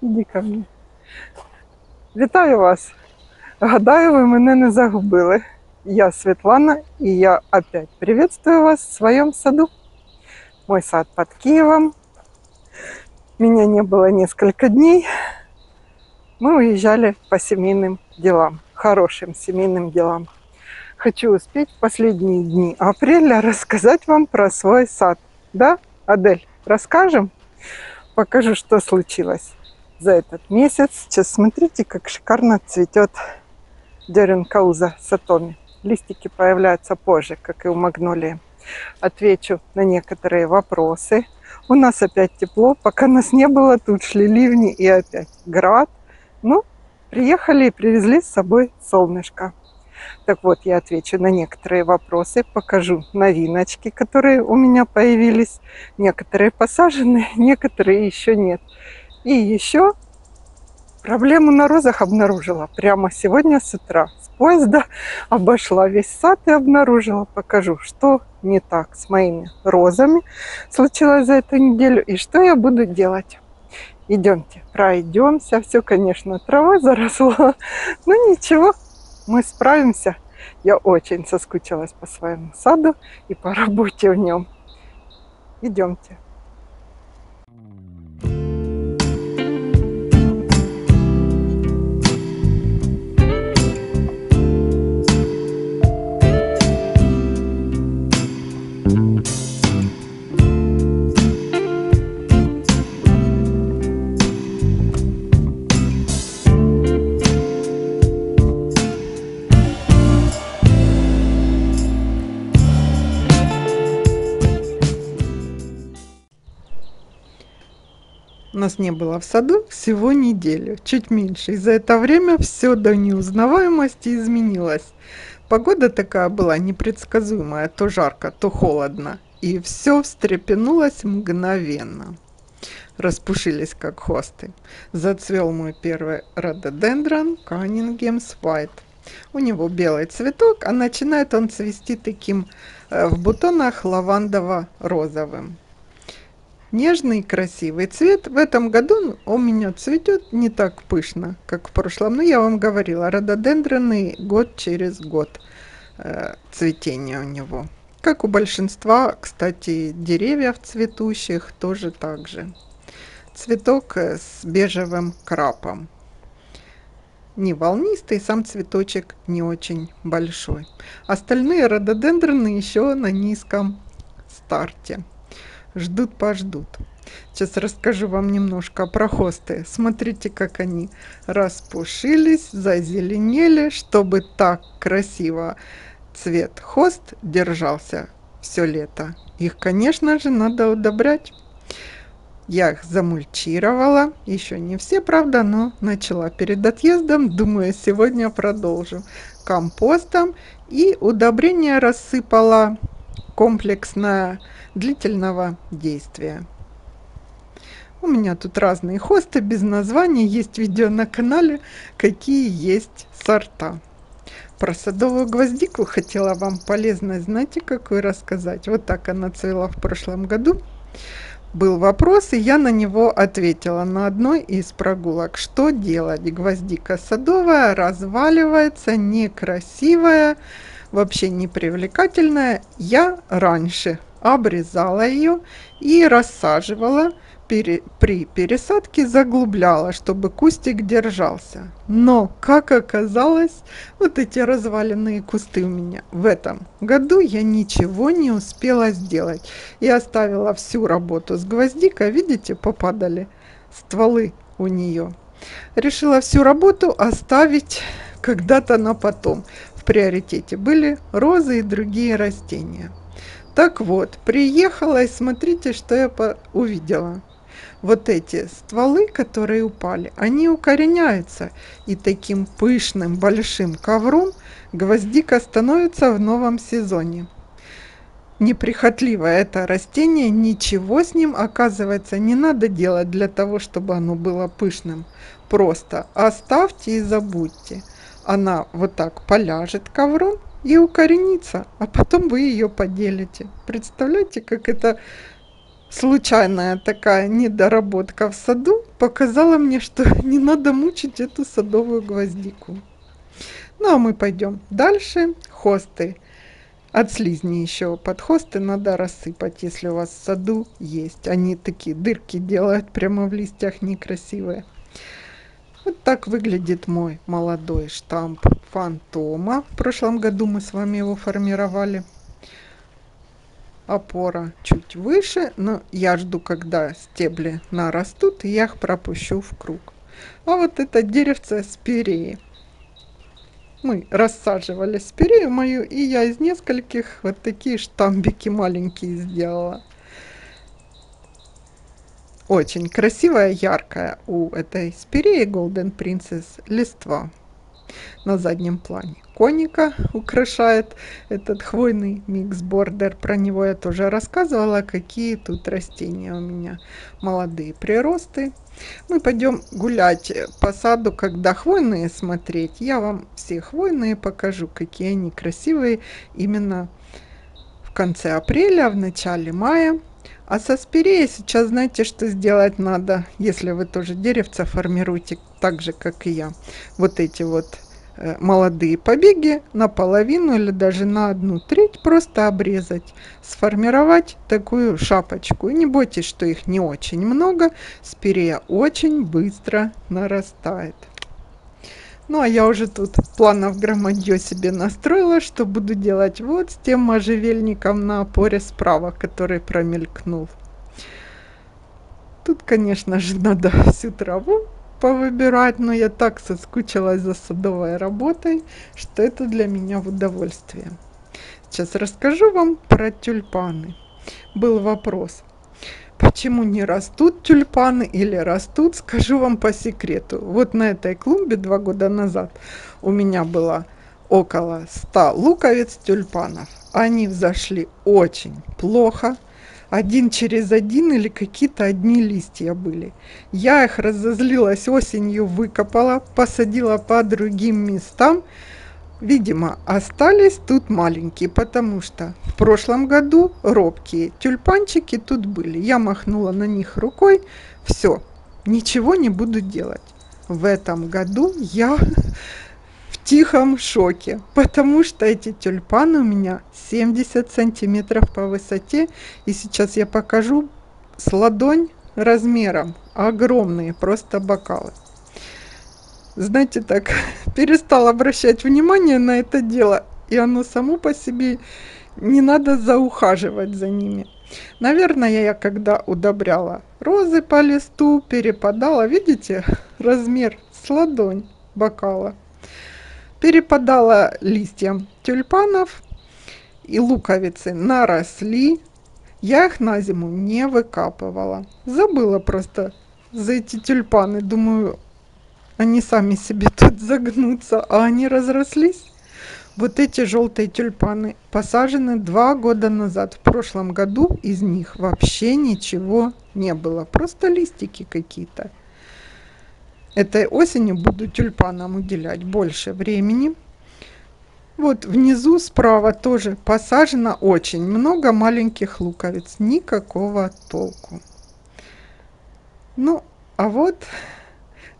Іди ко мне. Вітаю вас. Гадаю, ви мене не загубили. Я Светлана, и я опять приветствую вас в своем саду. Мой сад под Киевом. Меня не было несколько дней. Мы уезжали по семейным делам, хорошим семейным делам. Хочу успеть в последние дни апреля рассказать вам про свой сад. Да, Адель, расскажем? Покажу, что случилось за этот месяц. Сейчас смотрите, как шикарно цветет Деренкауза сатоми. Листики появляются позже, как и у магнолии. Отвечу на некоторые вопросы. У нас опять тепло. Пока нас не было, тут шли ливни и опять град. Ну, приехали и привезли с собой солнышко. Так вот, я отвечу на некоторые вопросы, покажу новиночки, которые у меня появились. Некоторые посажены, некоторые еще нет. И еще проблему на розах обнаружила прямо сегодня с утра. С поезда обошла весь сад и обнаружила. Покажу, что не так с моими розами случилось за эту неделю и что я буду делать. Идемте, пройдемся. Все, конечно, трава заросла, но ничего, мы справимся. Я очень соскучилась по своему саду и по работе в нем. Идемте. Нас не было в саду всего неделю, чуть меньше. И за это время все до неузнаваемости изменилось. Погода такая была непредсказуемая, то жарко, то холодно. И все встрепенулось мгновенно. Распушились как хосты. Зацвел мой первый рододендрон Каннингемс White. У него белый цветок, а начинает он цвести таким в бутонах лавандово-розовым. Нежный красивый цвет. В этом году у меня цветет не так пышно, как в прошлом. Но я вам говорила, рододендроны год через год цветения у него. Как у большинства, кстати, деревьев цветущих тоже так же. Цветок с бежевым крапом. Не волнистый, сам цветочек не очень большой. Остальные рододендроны еще на низком старте. Ждут-пождут. Сейчас расскажу вам немножко про хосты. Смотрите, как они распушились, зазеленели, чтобы так красиво цвет хост держался все лето. Их, конечно же, надо удобрять. Я их замульчировала. Еще не все, правда, но начала перед отъездом. Думаю, сегодня продолжу. Компостом и удобрение рассыпала комплексное длительного действия. У меня тут разные хосты без названий. Есть видео на канале, какие есть сорта. Про садовую гвоздику хотела вам полезно, знаете, какую рассказать. Вот так она цвела в прошлом году. Был вопрос, и я на него ответила на одной из прогулок. Что делать? Гвоздика садовая разваливается, некрасивая, вообще непривлекательная. Я раньше обрезала ее и рассаживала. При пересадке заглубляла, чтобы кустик держался. Но, как оказалось, вот эти разваленные кусты у меня в этом году я ничего не успела сделать. И оставила всю работу с гвоздикой. Видите, попадали стволы у нее. Решила всю работу оставить когда-то на потом. В приоритете были розы и другие растения. Так вот, приехала и смотрите, что я увидела. Вот эти стволы, которые упали, они укореняются. И таким пышным большим ковром гвоздика становится в новом сезоне. Неприхотливое это растение, ничего с ним, оказывается, не надо делать для того, чтобы оно было пышным. Просто оставьте и забудьте. Она вот так поляжет ковром и укоренится, а потом вы ее поделите. Представляете, как это случайная такая недоработка в саду показала мне, что не надо мучить эту садовую гвоздику. Ну а мы пойдем дальше. Хосты. От слизни еще под хосты надо рассыпать, если у вас в саду есть. Они такие дырки делают прямо в листьях некрасивые. Вот так выглядит мой молодой штамп фантома. В прошлом году мы с вами его формировали. Опора чуть выше, но я жду, когда стебли нарастут, и я их пропущу в круг. А вот это деревце спиреи. Мы рассаживали спирею мою, и я из нескольких вот такие штамбики маленькие сделала. Очень красивая, яркая у этой спиреи Golden Princess листва. На заднем плане коника украшает этот хвойный микс-бордер. Про него я тоже рассказывала, какие тут растения у меня. Молодые приросты. Мы пойдем гулять по саду, когда хвойные смотреть. Я вам все хвойные покажу, какие они красивые именно в конце апреля, в начале мая. А со спиреей сейчас знаете, что сделать надо, если вы тоже деревца формируете так же, как и я. Вот эти вот молодые побеги наполовину или даже на 1/3 просто обрезать, сформировать такую шапочку. И не бойтесь, что их не очень много, спирея очень быстро нарастает. Ну а я уже тут планов громадье себе настроила, что буду делать вот с тем можжевельником на опоре справа, который промелькнул. Тут, конечно же, надо всю траву повыбирать, но я так соскучилась за садовой работой, что это для меня в удовольствие. Сейчас расскажу вам про тюльпаны. Был вопрос, почему не растут тюльпаны или растут, скажу вам по секрету. Вот на этой клумбе 2 года назад у меня было около 100 луковиц тюльпанов. Они взошли очень плохо. Один через один или какие-то одни листья были. Я их разозлилась, осенью выкопала, посадила по другим местам. Видимо, остались тут маленькие, потому что в прошлом году робкие тюльпанчики тут были. Я махнула на них рукой, все, ничего не буду делать. В этом году я в тихом шоке, потому что эти тюльпаны у меня 70 сантиметров по высоте, и сейчас я покажу с ладонь размером, огромные просто бокалы. Знаете, так перестал обращать внимание на это дело, и оно само по себе, не надо заухаживать за ними. Наверное, я когда удобряла розы по листу, перепадала, видите, размер с ладонь бокала. Перепадала листьям тюльпанов, и луковицы наросли. Я их на зиму не выкапывала. Забыла просто за эти тюльпаны. Думаю, они сами себе тут загнутся, а они разрослись. Вот эти желтые тюльпаны посажены 2 года назад. В прошлом году из них вообще ничего не было. Просто листики какие-то. Этой осенью буду тюльпанам уделять больше времени. Вот внизу справа тоже посажено очень много маленьких луковиц. Никакого толку. Ну, а вот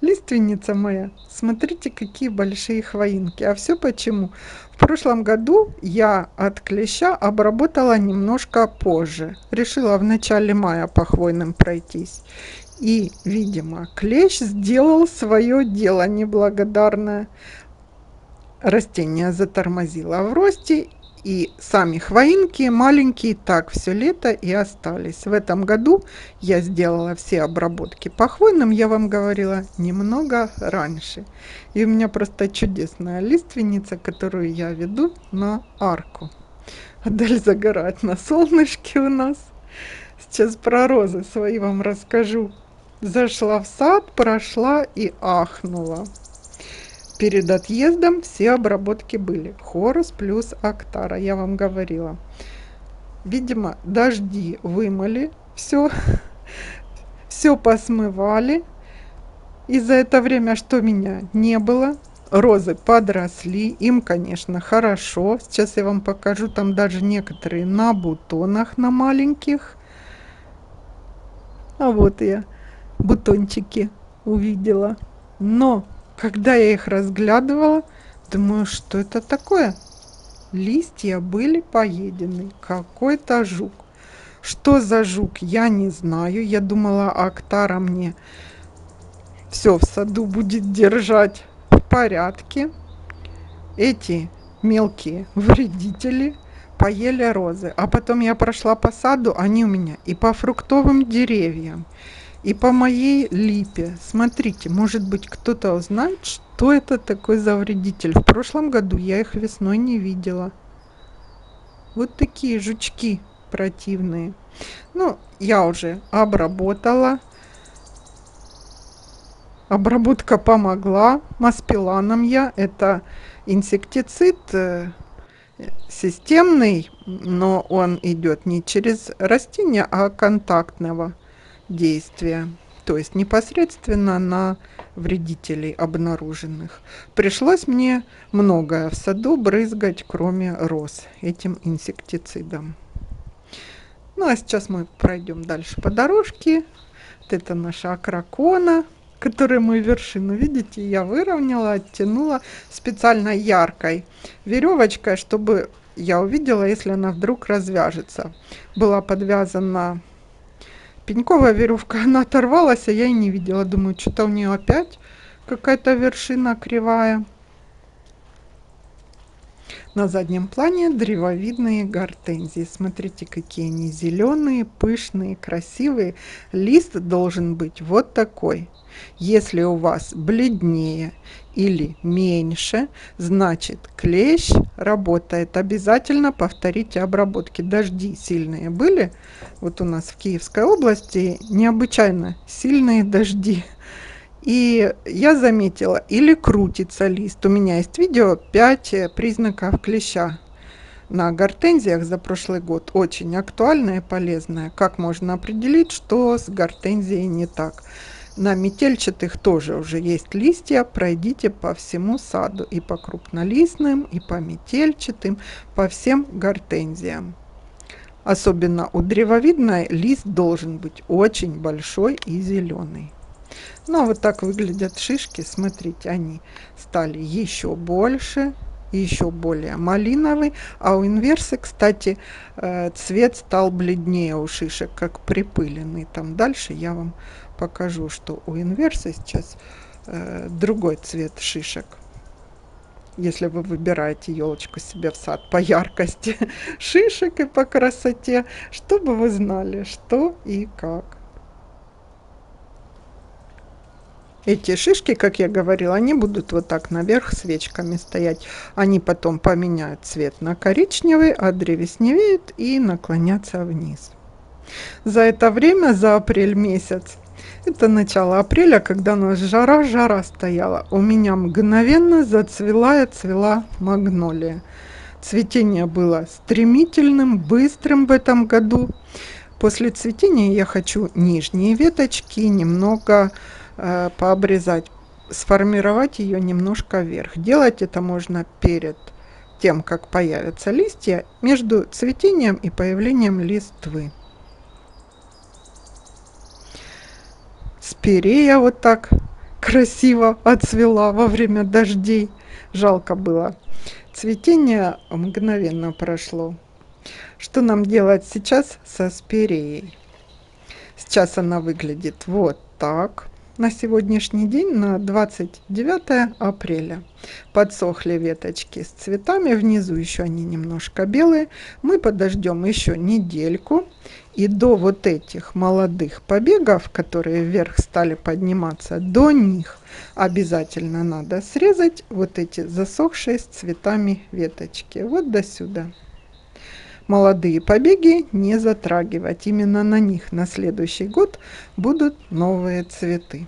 лиственница моя. Смотрите, какие большие хвоинки. А все почему? В прошлом году я от клеща обработала немножко позже. Решила в начале мая по хвойным пройтись. И, видимо, клещ сделал свое дело неблагодарное. Растение затормозило в росте, и сами хвоинки маленькие так все лето и остались. В этом году я сделала все обработки по хвойным, я вам говорила, немного раньше. И у меня просто чудесная лиственница, которую я веду на арку. Адель загорает на солнышке у нас. Сейчас про розы свои вам расскажу. Зашла в сад, прошла и ахнула. Перед отъездом все обработки были. Хорус плюс Актара, я вам говорила. Видимо, дожди вымыли все, все посмывали. И за это время, что меня не было, розы подросли. Им, конечно, хорошо. Сейчас я вам покажу, там даже некоторые на бутонах, на маленьких. А вот я бутончики увидела. Но когда я их разглядывала, думаю, что это такое? Листья были поедены. Какой-то жук. Что за жук, я не знаю. Я думала, Актара мне все в саду будет держать в порядке. Эти мелкие вредители поели розы. А потом я прошла по саду, они у меня и по фруктовым деревьям, и по моей липе. Смотрите, может быть, кто-то узнает, что это такой за вредитель. В прошлом году я их весной не видела. Вот такие жучки противные. Ну, я уже обработала. Обработка помогла. Маспиланом я. Это инсектицид системный, но он идет не через растения, а контактного действия. То есть непосредственно на вредителей обнаруженных. Пришлось мне многое в саду брызгать, кроме роз, этим инсектицидом. Ну а сейчас мы пройдем дальше по дорожке. Вот это наша акракона, которую мы вершину, видите, я выровняла, оттянула специально яркой веревочкой, чтобы я увидела, если она вдруг развяжется. Была подвязана пеньковая веревка, она оторвалась, а я и не видела. Думаю, что-то у нее опять какая-то вершина кривая. На заднем плане древовидные гортензии. Смотрите, какие они зеленые, пышные, красивые. Лист должен быть вот такой. Если у вас бледнее или меньше, значит клещ работает. Обязательно повторите обработки. Дожди сильные были. Вот у нас в Киевской области необычайно сильные дожди. И я заметила, или крутится лист. У меня есть видео 5 признаков клеща на гортензиях за прошлый год. Очень актуальное и полезное. Как можно определить, что с гортензией не так. На метельчатых тоже уже есть листья. Пройдите по всему саду. И по крупнолистным, и по метельчатым, по всем гортензиям. Особенно у древовидной лист должен быть очень большой и зеленый. Ну, а вот так выглядят шишки. Смотрите, они стали еще больше, еще более малиновый. А у инверсы, кстати, цвет стал бледнее у шишек, как припыленный. Там дальше я вам покажу, что у инверса сейчас другой цвет шишек. Если вы выбираете елочку себе в сад по яркости шишек и по красоте, чтобы вы знали, что и как. Эти шишки, как я говорила, они будут вот так наверх свечками стоять. Они потом поменяют цвет на коричневый, а древесневеют и наклонятся вниз. За это время, за апрель месяц, это начало апреля, когда у нас жара стояла, у меня мгновенно зацвела и цвела магнолия. Цветение было стремительным, быстрым в этом году. После цветения я хочу нижние веточки немного пообрезать, сформировать ее немножко вверх. Делать это можно перед тем, как появятся листья, между цветением и появлением листвы. Спирея вот так красиво отцвела во время дождей. Жалко было. Цветение мгновенно прошло. Что нам делать сейчас со спиреей? Сейчас она выглядит вот так. На сегодняшний день, на 29 апреля. Подсохли веточки с цветами, внизу еще они немножко белые. Мы подождем еще недельку. И до вот этих молодых побегов, которые вверх стали подниматься, до них обязательно надо срезать вот эти засохшие с цветами веточки. Вот до сюда. Молодые побеги не затрагивать. Именно на них на следующий год будут новые цветы.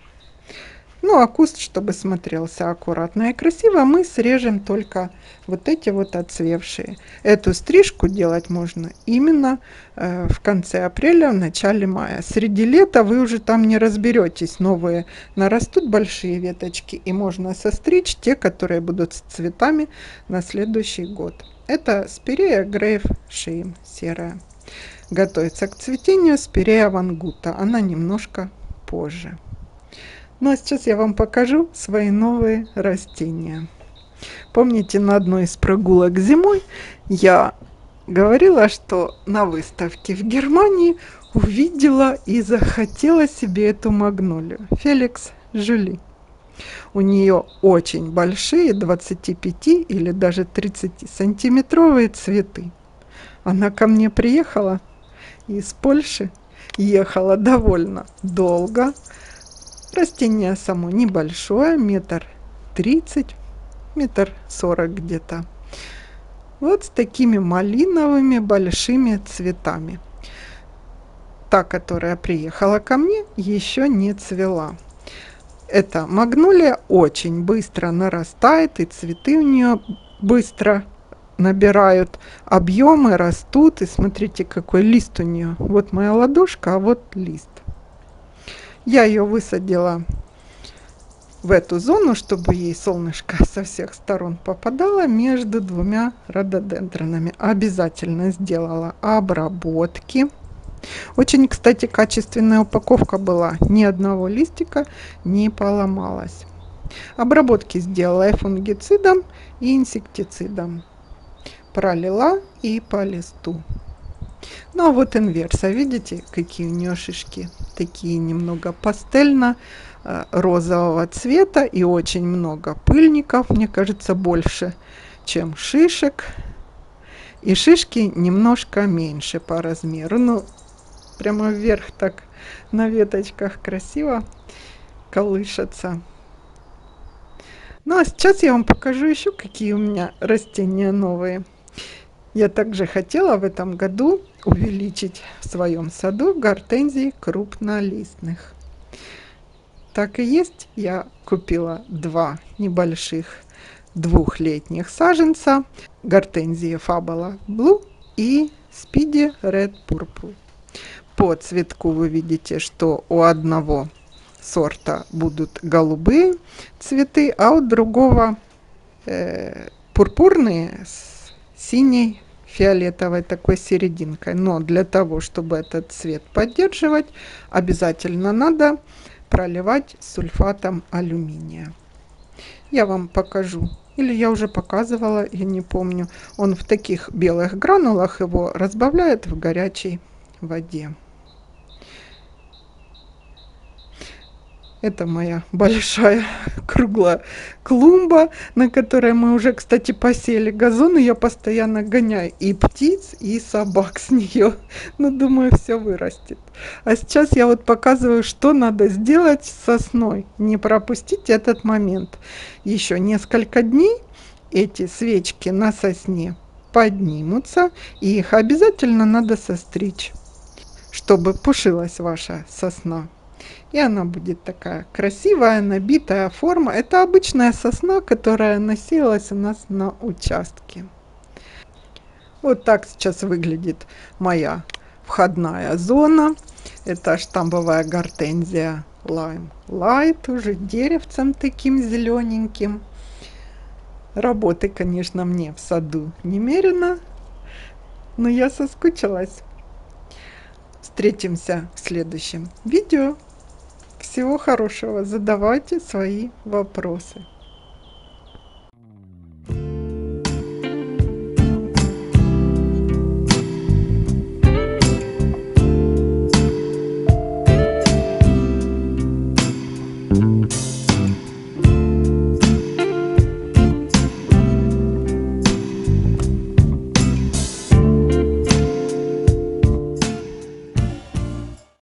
Ну а куст, чтобы смотрелся аккуратно и красиво, мы срежем только вот эти вот отцвевшие. Эту стрижку делать можно именно в конце апреля, в начале мая. Среди лета вы уже там не разберетесь. Новые нарастут большие веточки, и можно состричь те, которые будут с цветами на следующий год. Это спирея Грейв Шейм серая. Готовится к цветению спирея Вангута. Она немножко позже. Ну а сейчас я вам покажу свои новые растения. Помните, на одной из прогулок зимой я говорила, что на выставке в Германии увидела и захотела себе эту магнолию. Феликс Жюли. У нее очень большие 25 или даже 30-сантиметровые цветы. Она ко мне приехала из Польши, ехала довольно долго. Растение само небольшое, 1,30 м, 1,40 м где-то. Вот с такими малиновыми большими цветами. Та, которая приехала ко мне, еще не цвела. Эта магнолия очень быстро нарастает, и цветы у нее быстро набирают объемы, растут. И смотрите, какой лист у нее. Вот моя ладошка, а вот лист. Я ее высадила в эту зону, чтобы ей солнышко со всех сторон попадало, между двумя рододендронами. Обязательно сделала обработки. Очень, кстати, качественная упаковка была. Ни одного листика не поломалось. Обработки сделала и фунгицидом, и инсектицидом. Пролила и по листу. Ну а вот инверса, видите, какие у нее шишки? Такие немного пастельно-розового цвета и очень много пыльников, мне кажется, больше, чем шишек. И шишки немножко меньше по размеру. Ну, прямо вверх так на веточках красиво колышется. Ну а сейчас я вам покажу еще, какие у меня растения новые. Я также хотела в этом году увеличить в своем саду гортензии крупнолистных. Так и есть, я купила два небольших двухлетних саженца гортензии Fabula Blue и Speedy Red Purple. По цветку вы видите, что у одного сорта будут голубые цветы, а у другого пурпурные с синей фиолетовой такой серединкой. Но для того, чтобы этот цвет поддерживать, обязательно надо проливать сульфатом алюминия. Я вам покажу, или я уже показывала, я не помню. Он в таких белых гранулах, его разбавляют в горячей воде. Это моя большая круглая клумба, на которой мы уже, кстати, посеяли газон, и я постоянно гоняю и птиц, и собак с нее. Ну, думаю, все вырастет. А сейчас я вот показываю, что надо сделать с сосной. Не пропустить этот момент. Еще несколько дней эти свечки на сосне поднимутся, и их обязательно надо состричь, чтобы пушилась ваша сосна. И она будет такая красивая, набитая форма. Это обычная сосна, которая носилась у нас на участке. Вот так сейчас выглядит моя входная зона. Это штамбовая гортензия Lime Light, уже деревцем таким зелененьким. Работы, конечно, мне в саду немерено, но я соскучилась. Встретимся в следующем видео. Всего хорошего, задавайте свои вопросы.